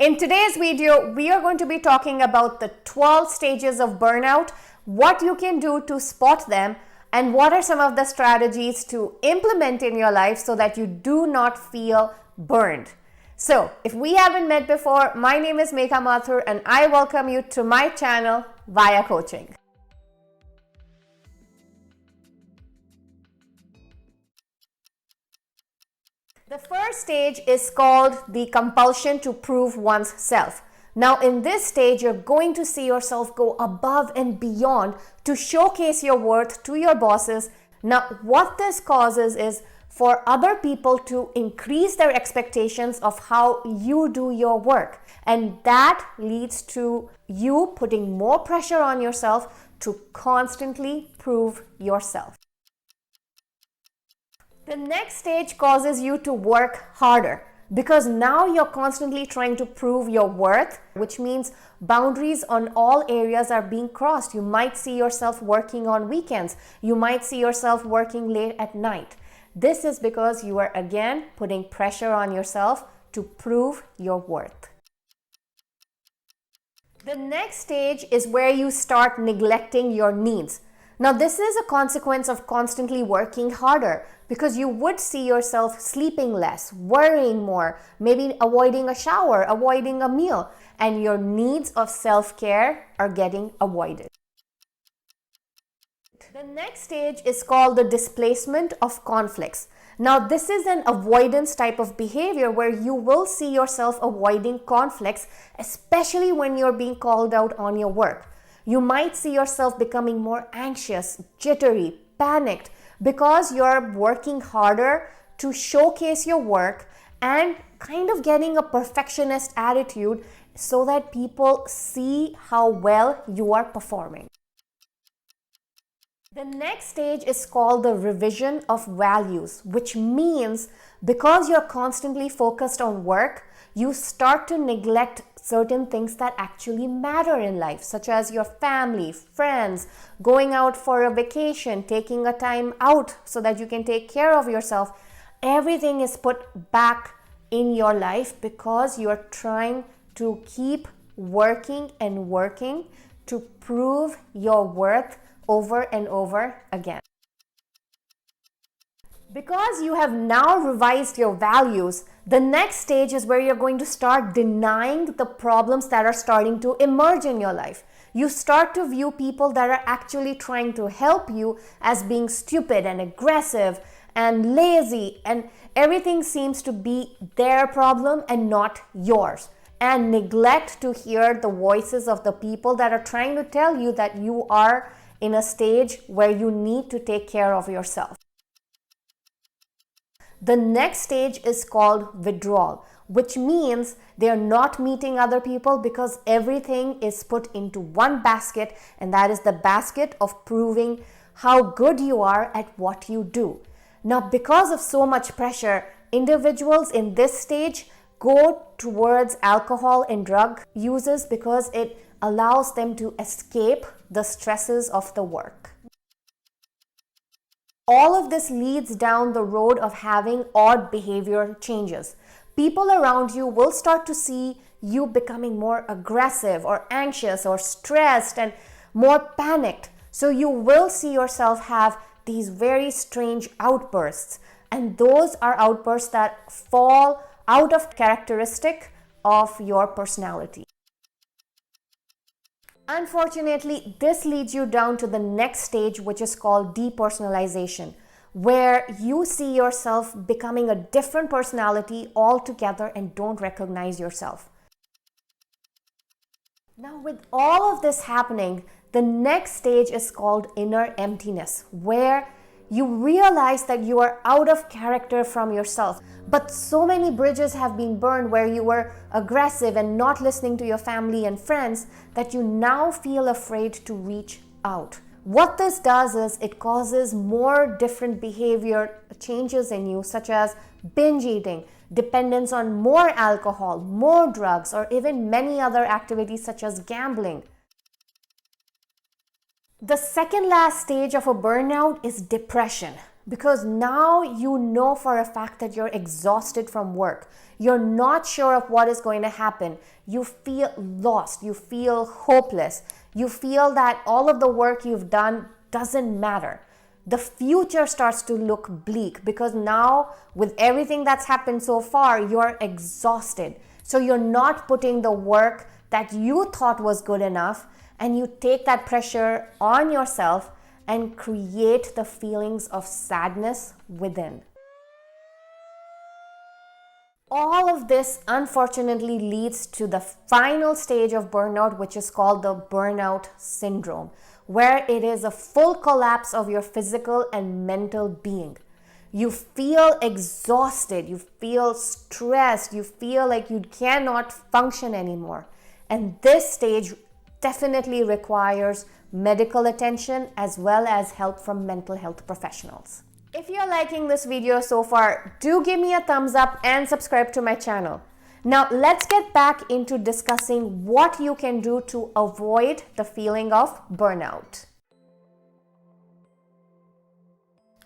In today's video, we are going to be talking about the 12 stages of burnout, what you can do to spot them, and what are some of the strategies to implement in your life so that you do not feel burned. So, if we haven't met before, my name is Megha Mathur and I welcome you to my channel, Via Coaching. The first stage is called the compulsion to prove one's self. Now, in this stage, you're going to see yourself go above and beyond to showcase your worth to your bosses. Now, what this causes is for other people to increase their expectations of how you do your work. And that leads to you putting more pressure on yourself to constantly prove yourself. The next stage causes you to work harder because now you're constantly trying to prove your worth, which means boundaries on all areas are being crossed. You might see yourself working on weekends. You might see yourself working late at night. This is because you are again putting pressure on yourself to prove your worth. The next stage is where you start neglecting your needs. Now, this is a consequence of constantly working harder because you would see yourself sleeping less, worrying more, maybe avoiding a shower, avoiding a meal, and your needs of self-care are getting avoided. The next stage is called the displacement of conflicts. Now, this is an avoidance type of behavior where you will see yourself avoiding conflicts, especially when you're being called out on your work. You might see yourself becoming more anxious, jittery, panicked because you're working harder to showcase your work and kind of getting a perfectionist attitude so that people see how well you are performing. The next stage is called the revision of values, which means because you're constantly focused on work, you start to neglect certain things that actually matter in life, such as your family, friends, going out for a vacation, taking a time out so that you can take care of yourself. Everything is put back in your life because you're trying to keep working and working to prove your worth over and over again. Because you have now revised your values, the next stage is where you're going to start denying the problems that are starting to emerge in your life. You start to view people that are actually trying to help you as being stupid and aggressive and lazy, and everything seems to be their problem and not yours. And neglect to hear the voices of the people that are trying to tell you that you are in a stage where you need to take care of yourself. The next stage is called withdrawal, which means they are not meeting other people because everything is put into one basket, and that is the basket of proving how good you are at what you do. Now, because of so much pressure, individuals in this stage go towards alcohol and drug uses because it allows them to escape the stresses of the work. All of this leads down the road of having odd behavior changes. People around you will start to see you becoming more aggressive or anxious or stressed and more panicked. So you will see yourself have these very strange outbursts. And those are outbursts that fall out of characteristic of your personality. Unfortunately, this leads you down to the next stage, which is called depersonalization, where you see yourself becoming a different personality altogether and don't recognize yourself. Now, with all of this happening, the next stage is called inner emptiness, where you realize that you are out of character from yourself. But so many bridges have been burned where you were aggressive and not listening to your family and friends that you now feel afraid to reach out. What this does is it causes more different behavior changes in you, such as binge eating, dependence on more alcohol, more drugs, or even many other activities such as gambling. The second last stage of a burnout is depression. because now you know for a fact that you're exhausted from work. You're not sure of what is going to happen. You feel lost. You feel hopeless. You feel that all of the work you've done doesn't matter. The future starts to look bleak because now, with everything that's happened so far, you're exhausted. So you're not putting the work that you thought was good enough, and you take that pressure on yourself and create the feelings of sadness within. All of this, unfortunately, leads to the final stage of burnout, which is called the burnout syndrome, where it is a full collapse of your physical and mental being. You feel exhausted, you feel stressed, you feel like you cannot function anymore. And this stage definitely requires medical attention as well as help from mental health professionals. If you're liking this video so far, do give me a thumbs up and subscribe to my channel. Now let's get back into discussing what you can do to avoid the feeling of burnout.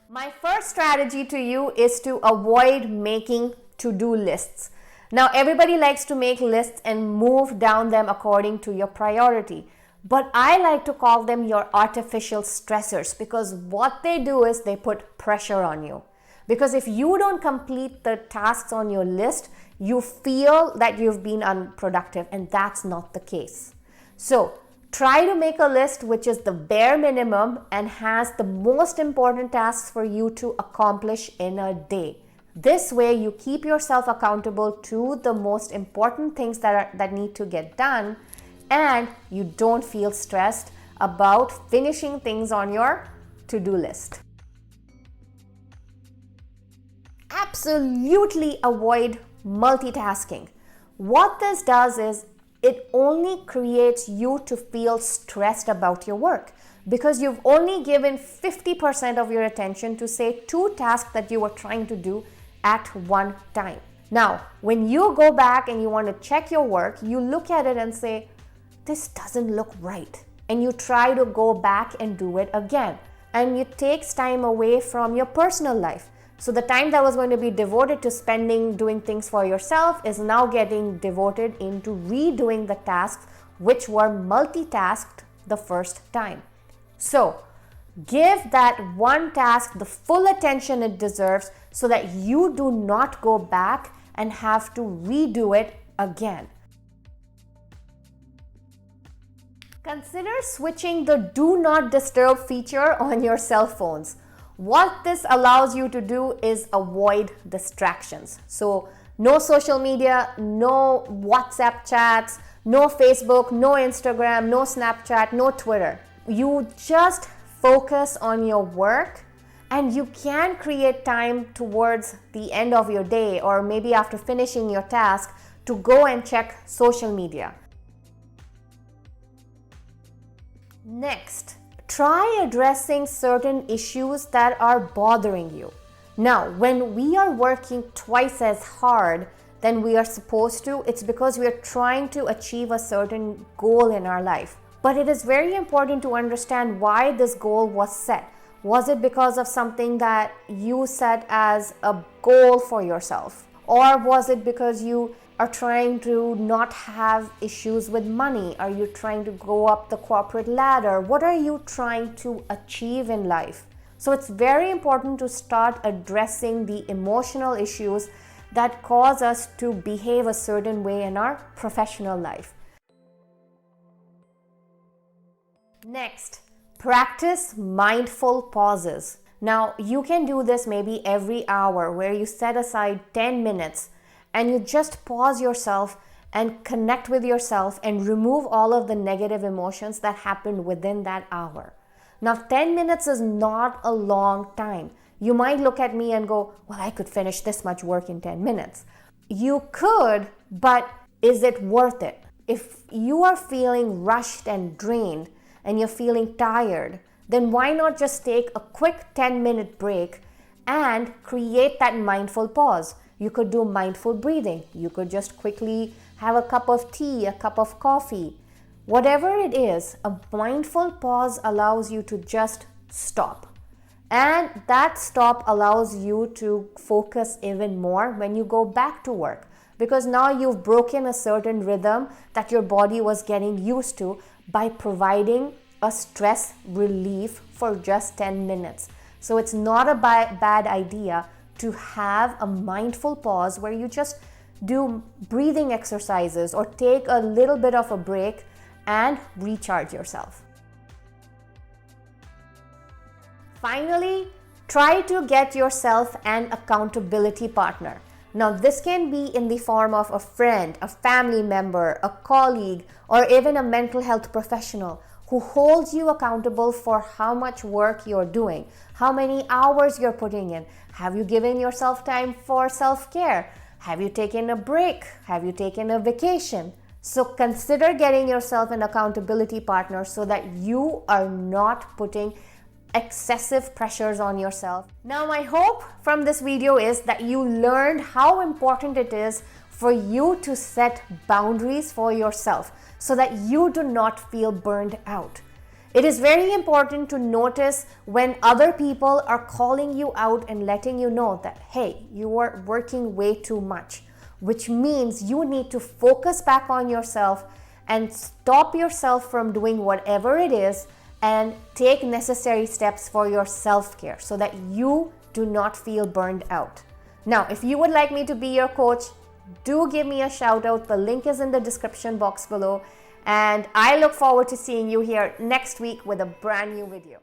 My first strategy to you is to avoid making to-do lists. Now everybody likes to make lists and move down them according to your priority. But I like to call them your artificial stressors, because what they do is they put pressure on you. Because if you don't complete the tasks on your list, you feel that you've been unproductive, and that's not the case. So try to make a list which is the bare minimum and has the most important tasks for you to accomplish in a day. This way you keep yourself accountable to the most important things that need to get done, and you don't feel stressed about finishing things on your to-do list. Absolutely avoid multitasking. What this does is it only creates you to feel stressed about your work, because you've only given 50% of your attention to, say, 2 tasks that you were trying to do at one time. Now, when you go back and you want to check your work, you look at it and say, this doesn't look right. And you try to go back and do it again. And it takes time away from your personal life. So the time that was going to be devoted to doing things for yourself is now getting devoted into redoing the tasks which were multitasked the first time. So give that one task the full attention it deserves so that you do not go back and have to redo it again. Consider switching the do not disturb feature on your cell phones. What this allows you to do is avoid distractions. So no social media, no WhatsApp chats, no Facebook, no Instagram, no Snapchat, no Twitter. You just focus on your work, and you can create time towards the end of your day or maybe after finishing your task to go and check social media. Next, try addressing certain issues that are bothering you. Now, when we are working twice as hard than we are supposed to, it's because we are trying to achieve a certain goal in our life. But it is very important to understand why this goal was set. Was it because of something that you set as a goal for yourself? Or was it because you are trying to not have issues with money? Are you trying to go up the corporate ladder? What are you trying to achieve in life? So it's very important to start addressing the emotional issues that cause us to behave a certain way in our professional life. Next, practice mindful pauses. Now, you can do this maybe every hour, where you set aside 10 minutes and you just pause yourself and connect with yourself and remove all of the negative emotions that happened within that hour. Now, 10 minutes is not a long time. You might look at me and go, well, I could finish this much work in 10 minutes. You could, but is it worth it? If you are feeling rushed and drained and you're feeling tired, then why not just take a quick 10-minute break and create that mindful pause? You could do mindful breathing. You could just quickly have a cup of tea, a cup of coffee. Whatever it is, a mindful pause allows you to just stop And that stop allows you to focus even more when you go back to work, because now you've broken a certain rhythm that your body was getting used to by providing a stress relief for just 10 minutes. So it's not a bad idea to have a mindful pause where you just do breathing exercises or take a little bit of a break and recharge yourself. Finally, try to get yourself an accountability partner. Now, this can be in the form of a friend, a family member, a colleague, or even a mental health professional who holds you accountable for how much work you're doing, how many hours you're putting in. Have you given yourself time for self-care? Have you taken a break? Have you taken a vacation? So consider getting yourself an accountability partner so that you are not putting excessive pressures on yourself. Now, my hope from this video is that you learned how important it is for you to set boundaries for yourself so that you do not feel burned out. It is very important to notice when other people are calling you out and letting you know that, hey, you are working way too much, which means you need to focus back on yourself and stop yourself from doing whatever it is and take necessary steps for your self-care so that you do not feel burned out. Now, if you would like me to be your coach, do give me a shout out. The link is in the description box below. And I look forward to seeing you here next week with a brand new video.